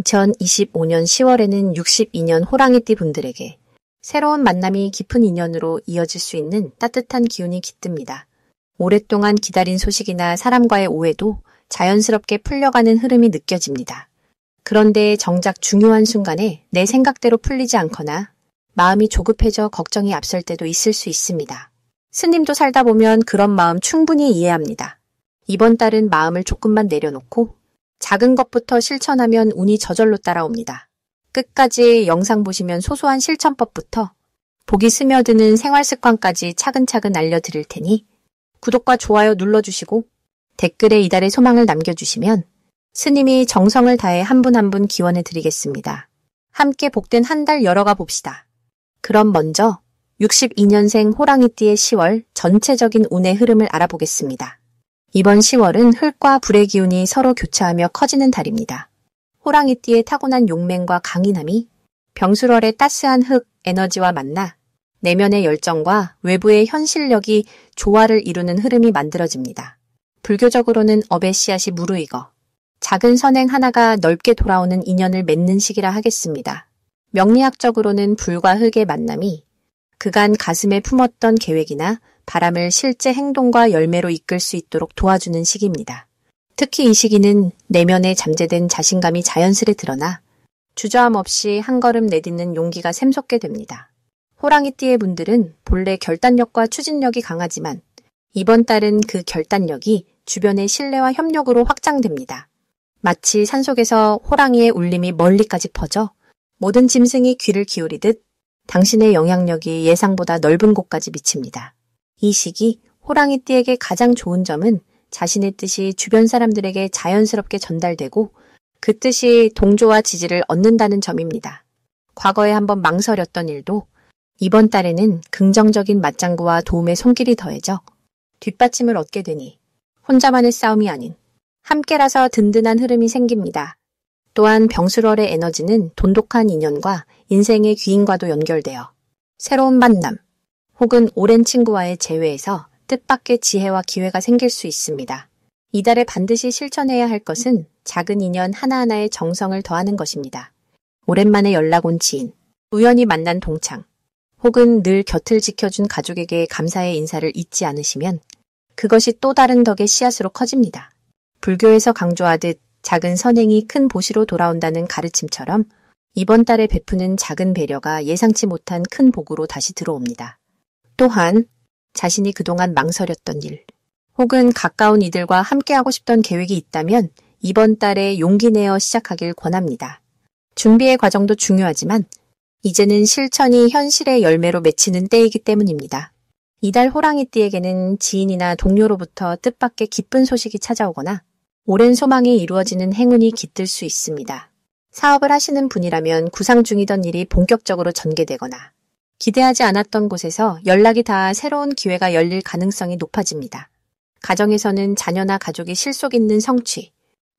2025년 10월에는 62년 호랑이띠 분들에게 새로운 만남이 깊은 인연으로 이어질 수 있는 따뜻한 기운이 깃듭니다. 오랫동안 기다린 소식이나 사람과의 오해도 자연스럽게 풀려가는 흐름이 느껴집니다. 그런데 정작 중요한 순간에 내 생각대로 풀리지 않거나 마음이 조급해져 걱정이 앞설 때도 있을 수 있습니다. 스님도 살다 보면 그런 마음 충분히 이해합니다. 이번 달은 마음을 조금만 내려놓고 작은 것부터 실천하면 운이 저절로 따라옵니다. 끝까지 영상 보시면 소소한 실천법부터 복이 스며드는 생활 습관까지 차근차근 알려드릴 테니 구독과 좋아요 눌러주시고 댓글에 이달의 소망을 남겨주시면 스님이 정성을 다해 한 분 한 분 기원해 드리겠습니다. 함께 복된 한 달 열어가 봅시다. 그럼 먼저 62년생 호랑이띠의 10월 전체적인 운의 흐름을 알아보겠습니다. 이번 10월은 흙과 불의 기운이 서로 교차하며 커지는 달입니다. 호랑이띠의 타고난 용맹과 강인함이 병술월의 따스한 흙 에너지와 만나 내면의 열정과 외부의 현실력이 조화를 이루는 흐름이 만들어집니다. 불교적으로는 업의 씨앗이 무르익어 작은 선행 하나가 넓게 돌아오는 인연을 맺는 시기라 하겠습니다. 명리학적으로는 불과 흙의 만남이 그간 가슴에 품었던 계획이나 바람을 실제 행동과 열매로 이끌 수 있도록 도와주는 시기입니다. 특히 이 시기는 내면에 잠재된 자신감이 자연스레 드러나 주저함 없이 한 걸음 내딛는 용기가 샘솟게 됩니다. 호랑이띠의 분들은 본래 결단력과 추진력이 강하지만 이번 달은 그 결단력이 주변의 신뢰와 협력으로 확장됩니다. 마치 산속에서 호랑이의 울림이 멀리까지 퍼져 모든 짐승이 귀를 기울이듯 당신의 영향력이 예상보다 넓은 곳까지 미칩니다. 이 시기 호랑이띠에게 가장 좋은 점은 자신의 뜻이 주변 사람들에게 자연스럽게 전달되고 그 뜻이 동조와 지지를 얻는다는 점입니다. 과거에 한번 망설였던 일도 이번 달에는 긍정적인 맞장구와 도움의 손길이 더해져 뒷받침을 얻게 되니 혼자만의 싸움이 아닌 함께라서 든든한 흐름이 생깁니다. 또한 병술월의 에너지는 돈독한 인연과 인생의 귀인과도 연결되어 새로운 만남 혹은 오랜 친구와의 재회에서 뜻밖의 지혜와 기회가 생길 수 있습니다. 이달에 반드시 실천해야 할 것은 작은 인연 하나하나에 정성을 더하는 것입니다. 오랜만에 연락 온 지인, 우연히 만난 동창, 혹은 늘 곁을 지켜준 가족에게 감사의 인사를 잊지 않으시면 그것이 또 다른 덕의 씨앗으로 커집니다. 불교에서 강조하듯 작은 선행이 큰 보시로 돌아온다는 가르침처럼 이번 달에 베푸는 작은 배려가 예상치 못한 큰 복으로 다시 들어옵니다. 또한 자신이 그동안 망설였던 일, 혹은 가까운 이들과 함께하고 싶던 계획이 있다면 이번 달에 용기 내어 시작하길 권합니다. 준비의 과정도 중요하지만 이제는 실천이 현실의 열매로 맺히는 때이기 때문입니다. 이달 호랑이띠에게는 지인이나 동료로부터 뜻밖의 기쁜 소식이 찾아오거나 오랜 소망이 이루어지는 행운이 깃들 수 있습니다. 사업을 하시는 분이라면 구상 중이던 일이 본격적으로 전개되거나 기대하지 않았던 곳에서 연락이 닿아 새로운 기회가 열릴 가능성이 높아집니다. 가정에서는 자녀나 가족이 실속 있는 성취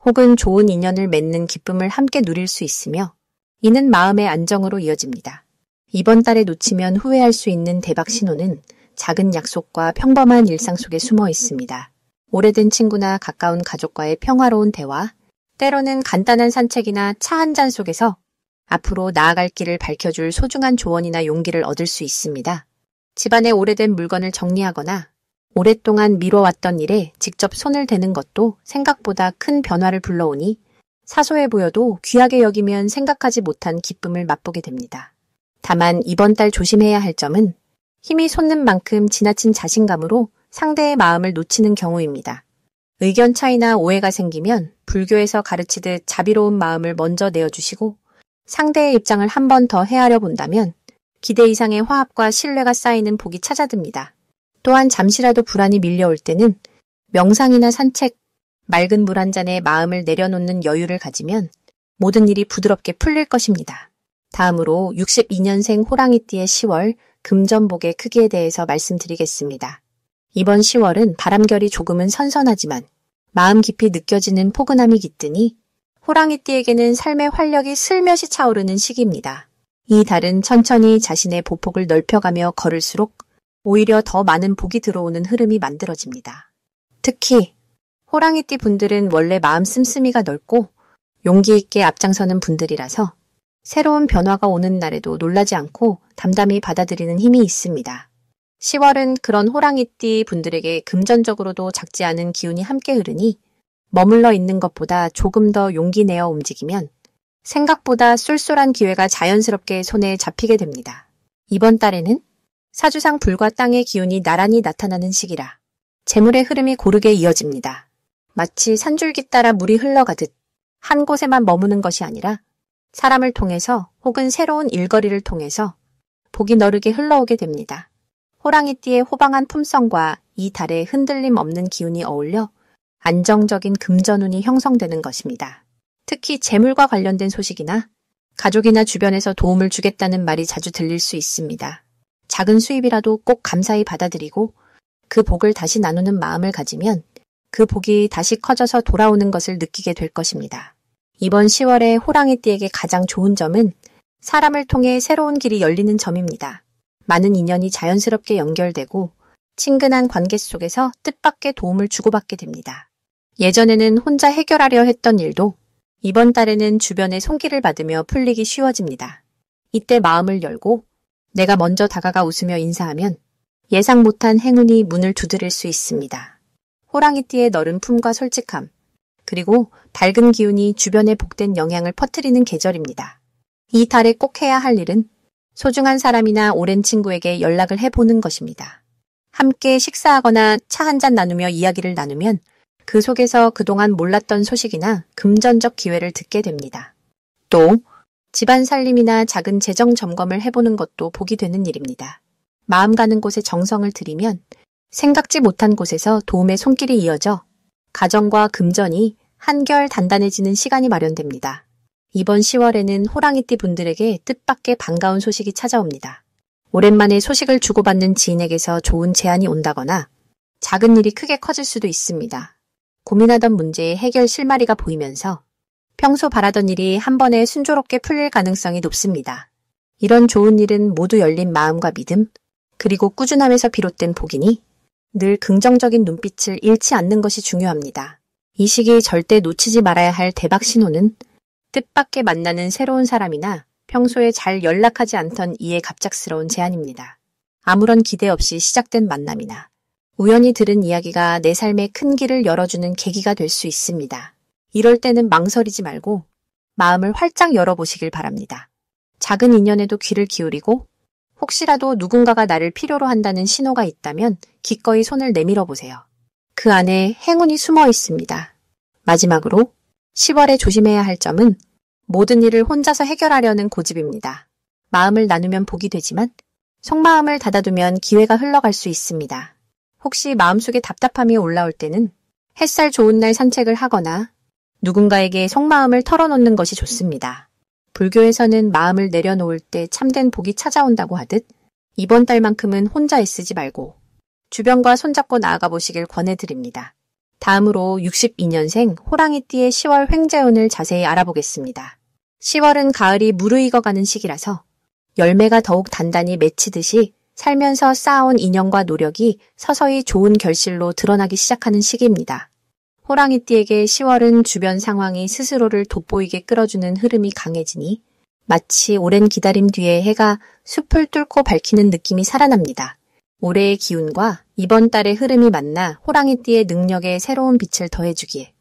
혹은 좋은 인연을 맺는 기쁨을 함께 누릴 수 있으며 이는 마음의 안정으로 이어집니다. 이번 달에 놓치면 후회할 수 있는 대박 신호는 작은 약속과 평범한 일상 속에 숨어 있습니다. 오래된 친구나 가까운 가족과의 평화로운 대화, 때로는 간단한 산책이나 차 한 잔 속에서 앞으로 나아갈 길을 밝혀줄 소중한 조언이나 용기를 얻을 수 있습니다. 집안의 오래된 물건을 정리하거나 오랫동안 미뤄왔던 일에 직접 손을 대는 것도 생각보다 큰 변화를 불러오니 사소해 보여도 귀하게 여기면 생각하지 못한 기쁨을 맛보게 됩니다. 다만 이번 달 조심해야 할 점은 힘이 솟는 만큼 지나친 자신감으로 상대의 마음을 놓치는 경우입니다. 의견 차이나 오해가 생기면 불교에서 가르치듯 자비로운 마음을 먼저 내어주시고 상대의 입장을 한 번 더 헤아려 본다면 기대 이상의 화합과 신뢰가 쌓이는 복이 찾아듭니다. 또한 잠시라도 불안이 밀려올 때는 명상이나 산책, 맑은 물 한 잔에 마음을 내려놓는 여유를 가지면 모든 일이 부드럽게 풀릴 것입니다. 다음으로 62년생 호랑이띠의 10월 금전복의 크기에 대해서 말씀드리겠습니다. 이번 10월은 바람결이 조금은 선선하지만 마음 깊이 느껴지는 포근함이 깃드니 호랑이띠에게는 삶의 활력이 슬며시 차오르는 시기입니다. 이 달은 천천히 자신의 보폭을 넓혀가며 걸을수록 오히려 더 많은 복이 들어오는 흐름이 만들어집니다. 특히 호랑이띠 분들은 원래 마음 씀씀이가 넓고 용기 있게 앞장서는 분들이라서 새로운 변화가 오는 날에도 놀라지 않고 담담히 받아들이는 힘이 있습니다. 10월은 그런 호랑이띠 분들에게 금전적으로도 작지 않은 기운이 함께 흐르니 머물러 있는 것보다 조금 더 용기 내어 움직이면 생각보다 쏠쏠한 기회가 자연스럽게 손에 잡히게 됩니다. 이번 달에는 사주상 불과 땅의 기운이 나란히 나타나는 시기라 재물의 흐름이 고르게 이어집니다. 마치 산줄기 따라 물이 흘러가듯 한 곳에만 머무는 것이 아니라 사람을 통해서 혹은 새로운 일거리를 통해서 복이 너르게 흘러오게 됩니다. 호랑이띠의 호방한 품성과 이 달의 흔들림 없는 기운이 어울려 안정적인 금전운이 형성되는 것입니다. 특히 재물과 관련된 소식이나 가족이나 주변에서 도움을 주겠다는 말이 자주 들릴 수 있습니다. 작은 수입이라도 꼭 감사히 받아들이고 그 복을 다시 나누는 마음을 가지면 그 복이 다시 커져서 돌아오는 것을 느끼게 될 것입니다. 이번 10월에 호랑이띠에게 가장 좋은 점은 사람을 통해 새로운 길이 열리는 점입니다. 많은 인연이 자연스럽게 연결되고 친근한 관계 속에서 뜻밖의 도움을 주고받게 됩니다. 예전에는 혼자 해결하려 했던 일도 이번 달에는 주변의 손길을 받으며 풀리기 쉬워집니다. 이때 마음을 열고 내가 먼저 다가가 웃으며 인사하면 예상 못한 행운이 문을 두드릴 수 있습니다. 호랑이띠의 너른 품과 솔직함, 그리고 밝은 기운이 주변에 복된 영향을 퍼뜨리는 계절입니다. 이 달에 꼭 해야 할 일은 소중한 사람이나 오랜 친구에게 연락을 해보는 것입니다. 함께 식사하거나 차 한잔 나누며 이야기를 나누면 그 속에서 그동안 몰랐던 소식이나 금전적 기회를 듣게 됩니다. 또 집안 살림이나 작은 재정 점검을 해보는 것도 복이 되는 일입니다. 마음 가는 곳에 정성을 들이면 생각지 못한 곳에서 도움의 손길이 이어져 가정과 금전이 한결 단단해지는 시간이 마련됩니다. 이번 10월에는 호랑이띠 분들에게 뜻밖의 반가운 소식이 찾아옵니다. 오랜만에 소식을 주고받는 지인에게서 좋은 제안이 온다거나 작은 일이 크게 커질 수도 있습니다. 고민하던 문제의 해결 실마리가 보이면서 평소 바라던 일이 한 번에 순조롭게 풀릴 가능성이 높습니다. 이런 좋은 일은 모두 열린 마음과 믿음, 그리고 꾸준함에서 비롯된 복이니 늘 긍정적인 눈빛을 잃지 않는 것이 중요합니다. 이 시기 절대 놓치지 말아야 할 대박 신호는 뜻밖의 만나는 새로운 사람이나 평소에 잘 연락하지 않던 이의 갑작스러운 제안입니다. 아무런 기대 없이 시작된 만남이나 우연히 들은 이야기가 내 삶에 큰 길을 열어주는 계기가 될 수 있습니다. 이럴 때는 망설이지 말고 마음을 활짝 열어보시길 바랍니다. 작은 인연에도 귀를 기울이고 혹시라도 누군가가 나를 필요로 한다는 신호가 있다면 기꺼이 손을 내밀어 보세요. 그 안에 행운이 숨어 있습니다. 마지막으로 10월에 조심해야 할 점은 모든 일을 혼자서 해결하려는 고집입니다. 마음을 나누면 복이 되지만 속마음을 닫아두면 기회가 흘러갈 수 있습니다. 혹시 마음속에 답답함이 올라올 때는 햇살 좋은 날 산책을 하거나 누군가에게 속마음을 털어놓는 것이 좋습니다. 불교에서는 마음을 내려놓을 때 참된 복이 찾아온다고 하듯 이번 달만큼은 혼자 애쓰지 말고 주변과 손잡고 나아가 보시길 권해드립니다. 다음으로 62년생 호랑이띠의 10월 횡재운을 자세히 알아보겠습니다. 10월은 가을이 무르익어가는 시기라서 열매가 더욱 단단히 맺히듯이 살면서 쌓아온 인연과 노력이 서서히 좋은 결실로 드러나기 시작하는 시기입니다. 호랑이띠에게 10월은 주변 상황이 스스로를 돋보이게 끌어주는 흐름이 강해지니 마치 오랜 기다림 뒤에 해가 숲을 뚫고 밝히는 느낌이 살아납니다. 올해의 기운과 이번 달의 흐름이 만나 호랑이띠의 능력에 새로운 빛을 더해주기에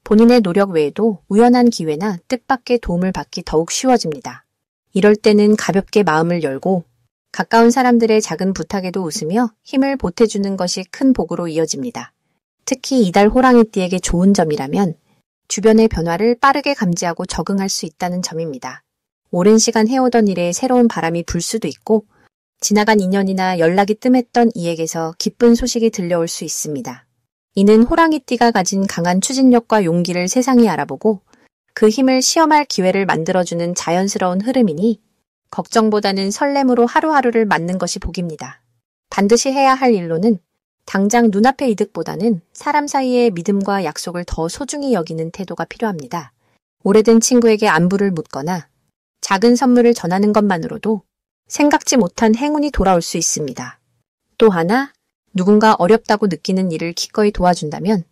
본인의 노력 외에도 우연한 기회나 뜻밖의 도움을 받기 더욱 쉬워집니다. 이럴 때는 가볍게 마음을 열고 가까운 사람들의 작은 부탁에도 웃으며 힘을 보태주는 것이 큰 복으로 이어집니다. 특히 이달 호랑이띠에게 좋은 점이라면 주변의 변화를 빠르게 감지하고 적응할 수 있다는 점입니다. 오랜 시간 해오던 일에 새로운 바람이 불 수도 있고 지나간 인연이나 연락이 뜸했던 이에게서 기쁜 소식이 들려올 수 있습니다. 이는 호랑이띠가 가진 강한 추진력과 용기를 세상이 알아보고 그 힘을 시험할 기회를 만들어주는 자연스러운 흐름이니 걱정보다는 설렘으로 하루하루를 맞는 것이 복입니다. 반드시 해야 할 일로는 당장 눈앞의 이득보다는 사람 사이의 믿음과 약속을 더 소중히 여기는 태도가 필요합니다. 오래된 친구에게 안부를 묻거나 작은 선물을 전하는 것만으로도 생각지 못한 행운이 돌아올 수 있습니다. 또 하나, 누군가 어렵다고 느끼는 일을 기꺼이 도와준다면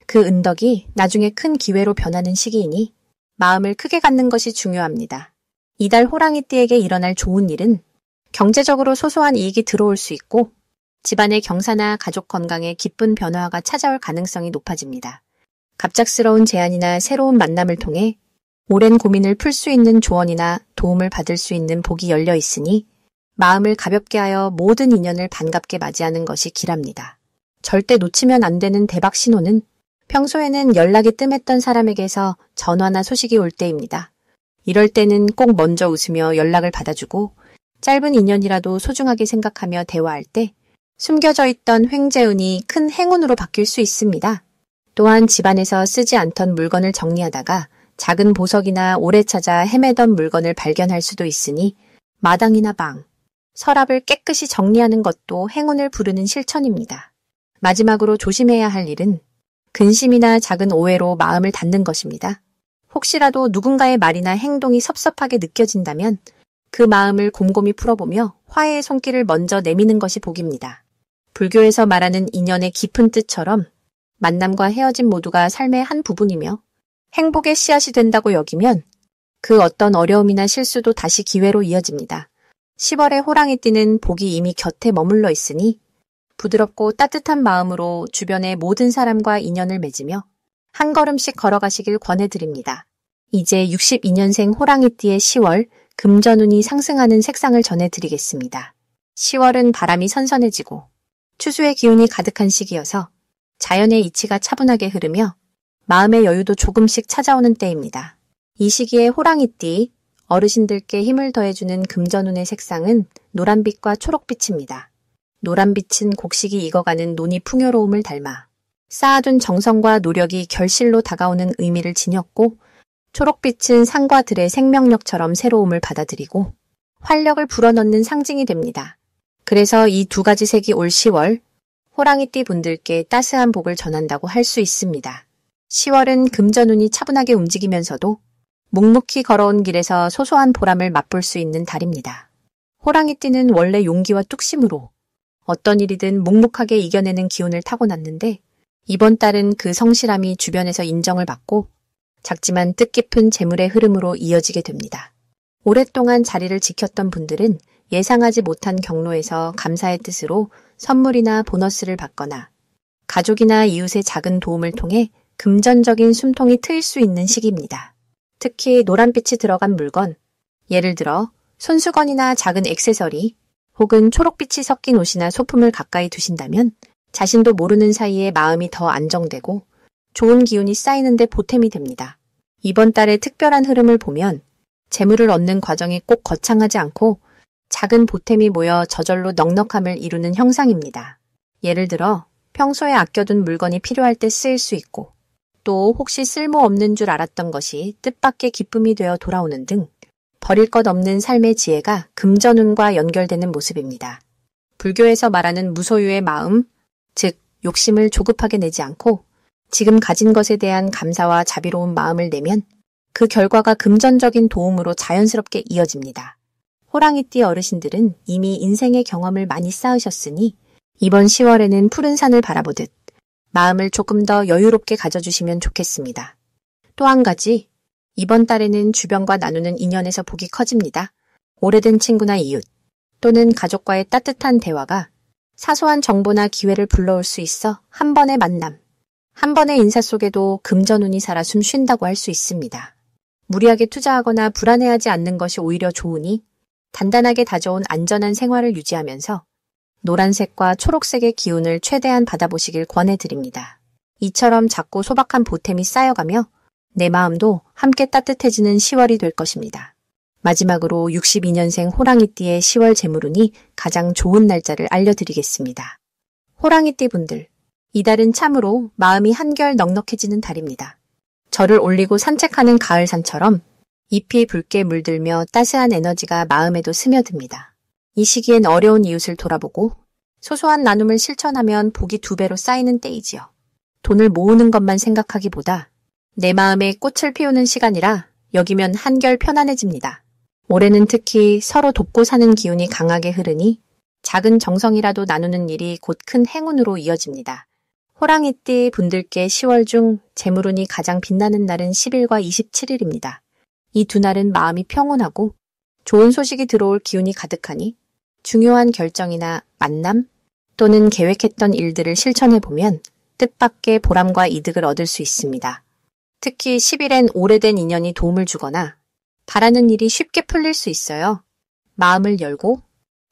그 은덕이 나중에 큰 기회로 변하는 시기이니 마음을 크게 갖는 것이 중요합니다. 이달 호랑이띠에게 일어날 좋은 일은 경제적으로 소소한 이익이 들어올 수 있고 집안의 경사나 가족 건강에 기쁜 변화가 찾아올 가능성이 높아집니다. 갑작스러운 제안이나 새로운 만남을 통해 오랜 고민을 풀 수 있는 조언이나 도움을 받을 수 있는 복이 열려 있으니 마음을 가볍게 하여 모든 인연을 반갑게 맞이하는 것이 기랍니다. 절대 놓치면 안 되는 대박 신호는 평소에는 연락이 뜸했던 사람에게서 전화나 소식이 올 때입니다. 이럴 때는 꼭 먼저 웃으며 연락을 받아주고 짧은 인연이라도 소중하게 생각하며 대화할 때 숨겨져 있던 횡재운이 큰 행운으로 바뀔 수 있습니다. 또한 집안에서 쓰지 않던 물건을 정리하다가 작은 보석이나 오래 찾아 헤매던 물건을 발견할 수도 있으니 마당이나 방, 서랍을 깨끗이 정리하는 것도 행운을 부르는 실천입니다. 마지막으로 조심해야 할 일은 근심이나 작은 오해로 마음을 닫는 것입니다. 혹시라도 누군가의 말이나 행동이 섭섭하게 느껴진다면 그 마음을 곰곰이 풀어보며 화해의 손길을 먼저 내미는 것이 복입니다. 불교에서 말하는 인연의 깊은 뜻처럼 만남과 헤어짐 모두가 삶의 한 부분이며 행복의 씨앗이 된다고 여기면 그 어떤 어려움이나 실수도 다시 기회로 이어집니다. 10월의 호랑이띠는 복이 이미 곁에 머물러 있으니 부드럽고 따뜻한 마음으로 주변의 모든 사람과 인연을 맺으며 한 걸음씩 걸어가시길 권해드립니다. 이제 62년생 호랑이띠의 10월 금전운이 상승하는 색상을 전해드리겠습니다. 10월은 바람이 선선해지고 추수의 기운이 가득한 시기여서 자연의 이치가 차분하게 흐르며 마음의 여유도 조금씩 찾아오는 때입니다. 이 시기에 호랑이띠, 어르신들께 힘을 더해주는 금전운의 색상은 노란빛과 초록빛입니다. 노란빛은 곡식이 익어가는 논이 풍요로움을 닮아 쌓아둔 정성과 노력이 결실로 다가오는 의미를 지녔고 초록빛은 산과 들의 생명력처럼 새로움을 받아들이고 활력을 불어넣는 상징이 됩니다. 그래서 이 두 가지 색이 올 10월 호랑이띠 분들께 따스한 복을 전한다고 할 수 있습니다. 10월은 금전운이 차분하게 움직이면서도 묵묵히 걸어온 길에서 소소한 보람을 맛볼 수 있는 달입니다. 호랑이띠는 원래 용기와 뚝심으로 어떤 일이든 묵묵하게 이겨내는 기운을 타고났는데 이번 달은 그 성실함이 주변에서 인정을 받고 작지만 뜻깊은 재물의 흐름으로 이어지게 됩니다. 오랫동안 자리를 지켰던 분들은 예상하지 못한 경로에서 감사의 뜻으로 선물이나 보너스를 받거나 가족이나 이웃의 작은 도움을 통해 금전적인 숨통이 트일 수 있는 시기입니다. 특히 노란빛이 들어간 물건, 예를 들어 손수건이나 작은 액세서리 혹은 초록빛이 섞인 옷이나 소품을 가까이 두신다면 자신도 모르는 사이에 마음이 더 안정되고 좋은 기운이 쌓이는 데 보탬이 됩니다. 이번 달의 특별한 흐름을 보면 재물을 얻는 과정이 꼭 거창하지 않고 작은 보탬이 모여 저절로 넉넉함을 이루는 형상입니다. 예를 들어 평소에 아껴둔 물건이 필요할 때 쓰일 수 있고 또 혹시 쓸모없는 줄 알았던 것이 뜻밖의 기쁨이 되어 돌아오는 등 버릴 것 없는 삶의 지혜가 금전운과 연결되는 모습입니다. 불교에서 말하는 무소유의 마음, 즉 욕심을 조급하게 내지 않고 지금 가진 것에 대한 감사와 자비로운 마음을 내면 그 결과가 금전적인 도움으로 자연스럽게 이어집니다. 호랑이띠 어르신들은 이미 인생의 경험을 많이 쌓으셨으니 이번 10월에는 푸른 산을 바라보듯 마음을 조금 더 여유롭게 가져주시면 좋겠습니다. 또 한 가지, 이번 달에는 주변과 나누는 인연에서 복이 커집니다. 오래된 친구나 이웃 또는 가족과의 따뜻한 대화가 사소한 정보나 기회를 불러올 수 있어 한 번의 만남, 한 번의 인사 속에도 금전운이 살아 숨 쉰다고 할 수 있습니다. 무리하게 투자하거나 불안해하지 않는 것이 오히려 좋으니 단단하게 다져온 안전한 생활을 유지하면서 노란색과 초록색의 기운을 최대한 받아보시길 권해드립니다. 이처럼 작고 소박한 보탬이 쌓여가며 내 마음도 함께 따뜻해지는 10월이 될 것입니다. 마지막으로 62년생 호랑이띠의 10월 재물운이 가장 좋은 날짜를 알려드리겠습니다. 호랑이띠 분들, 이달은 참으로 마음이 한결 넉넉해지는 달입니다. 절을 올리고 산책하는 가을산처럼 잎이 붉게 물들며 따스한 에너지가 마음에도 스며듭니다. 이 시기엔 어려운 이웃을 돌아보고 소소한 나눔을 실천하면 복이 2배로 쌓이는 때이지요. 돈을 모으는 것만 생각하기보다 내 마음에 꽃을 피우는 시간이라 여기면 한결 편안해집니다. 올해는 특히 서로 돕고 사는 기운이 강하게 흐르니 작은 정성이라도 나누는 일이 곧 큰 행운으로 이어집니다. 호랑이띠 분들께 10월 중 재물운이 가장 빛나는 날은 10일과 27일입니다. 이 두 날은 마음이 평온하고 좋은 소식이 들어올 기운이 가득하니 중요한 결정이나 만남 또는 계획했던 일들을 실천해보면 뜻밖의 보람과 이득을 얻을 수 있습니다. 특히 10일엔 오래된 인연이 도움을 주거나 바라는 일이 쉽게 풀릴 수 있어요. 마음을 열고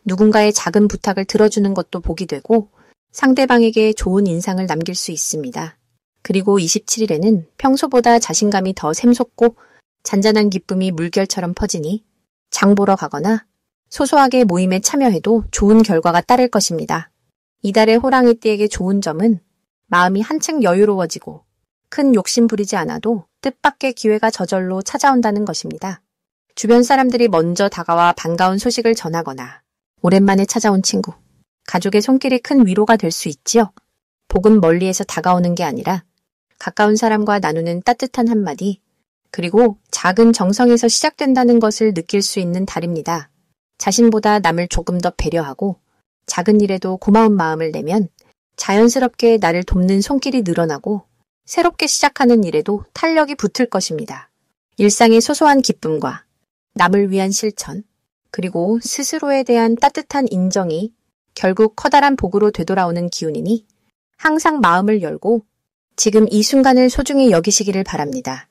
누군가의 작은 부탁을 들어주는 것도 복이 되고 상대방에게 좋은 인상을 남길 수 있습니다. 그리고 27일에는 평소보다 자신감이 더 샘솟고 잔잔한 기쁨이 물결처럼 퍼지니 장 보러 가거나 소소하게 모임에 참여해도 좋은 결과가 따를 것입니다. 이달의 호랑이띠에게 좋은 점은 마음이 한층 여유로워지고 큰 욕심 부리지 않아도 뜻밖의 기회가 저절로 찾아온다는 것입니다. 주변 사람들이 먼저 다가와 반가운 소식을 전하거나 오랜만에 찾아온 친구, 가족의 손길이 큰 위로가 될 수 있지요. 복은 멀리에서 다가오는 게 아니라 가까운 사람과 나누는 따뜻한 한마디, 그리고 작은 정성에서 시작된다는 것을 느낄 수 있는 달입니다. 자신보다 남을 조금 더 배려하고 작은 일에도 고마운 마음을 내면 자연스럽게 나를 돕는 손길이 늘어나고 새롭게 시작하는 일에도 탄력이 붙을 것입니다. 일상의 소소한 기쁨과 남을 위한 실천, 그리고 스스로에 대한 따뜻한 인정이 결국 커다란 복으로 되돌아오는 기운이니 항상 마음을 열고 지금 이 순간을 소중히 여기시기를 바랍니다.